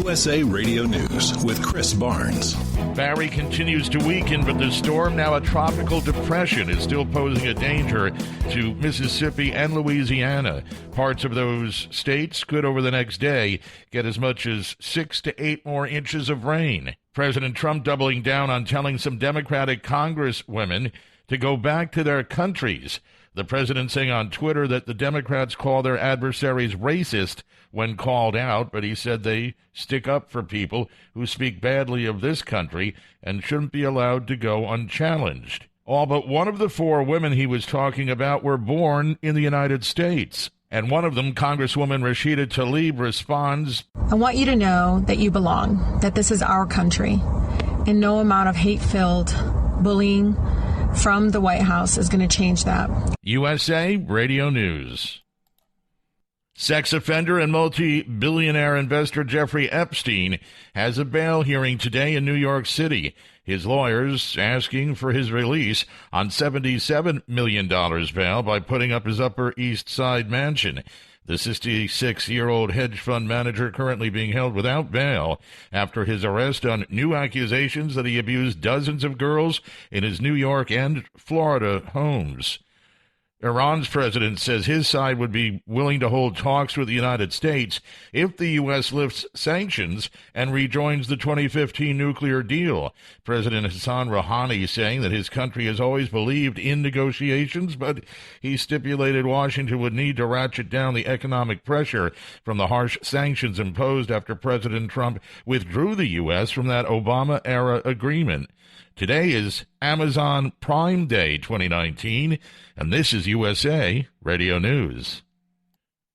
USA Radio News with Chris Barnes. Barry continues to weaken, but the storm, now a tropical depression, is still posing a danger to Mississippi and Louisiana. Parts of those states could, over the next day, get as much as 6 to 8 more inches of rain. President Trump doubling down on telling some Democratic Congresswomen to go back to their countries. The president saying on Twitter that the Democrats call their adversaries racist when called out, but he said they stick up for people who speak badly of this country and shouldn't be allowed to go unchallenged. All but one of the 4 women he was talking about were born in the United States. And one of them, Congresswoman Rashida Tlaib, responds, I want you to know that you belong, that this is our country, and no amount of hate-filled bullying from the White House is going to change that. USA Radio News. Sex offender and multi-billionaire investor Jeffrey Epstein has a bail hearing today in New York City. His lawyers asking for his release on $77 million bail by putting up his Upper East Side mansion. The 66-year-old hedge fund manager currently being held without bail after his arrest on new accusations that he abused dozens of girls in his New York and Florida homes. Iran's president says his side would be willing to hold talks with the United States if the U.S. lifts sanctions and rejoins the 2015 nuclear deal. President Hassan Rouhani saying that his country has always believed in negotiations, but he stipulated Washington would need to ratchet down the economic pressure from the harsh sanctions imposed after President Trump withdrew the U.S. from that Obama-era agreement. Today is Amazon Prime Day 2019, and this is USA Radio News.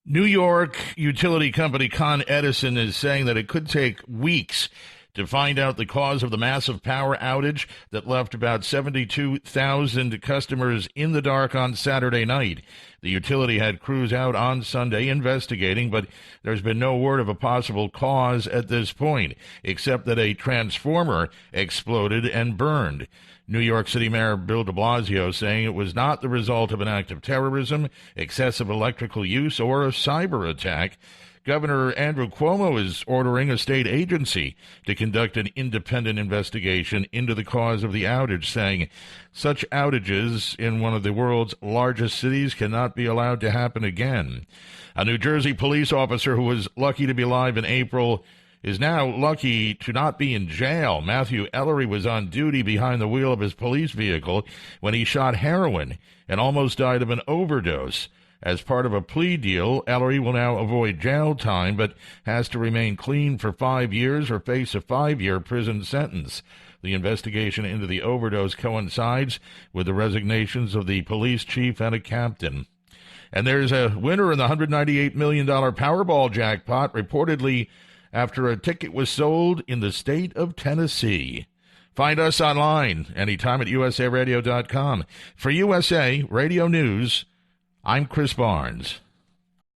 New York utility company Con Edison is saying that it could take weeks to find out the cause of the massive power outage that left about 72,000 customers in the dark on Saturday night. The utility had crews out on Sunday investigating, but there's been no word of a possible cause at this point, except that a transformer exploded and burned. New York City Mayor Bill de Blasio saying it was not the result of an act of terrorism, excessive electrical use, or a cyber attack. Governor Andrew Cuomo is ordering a state agency to conduct an independent investigation into the cause of the outage, saying such outages in one of the world's largest cities cannot be allowed to happen again. A New Jersey police officer who was lucky to be alive in April is now lucky to not be in jail. Matthew Ellery was on duty behind the wheel of his police vehicle when he shot heroin and almost died of an overdose. As part of a plea deal, Ellery will now avoid jail time, but has to remain clean for 5 years or face a 5-year prison sentence. The investigation into the overdose coincides with the resignations of the police chief and a captain. And there's a winner in the $198 million Powerball jackpot, reportedly after a ticket was sold in the state of Tennessee. Find us online anytime at usaradio.com. For USA Radio News, I'm Chris Barnes.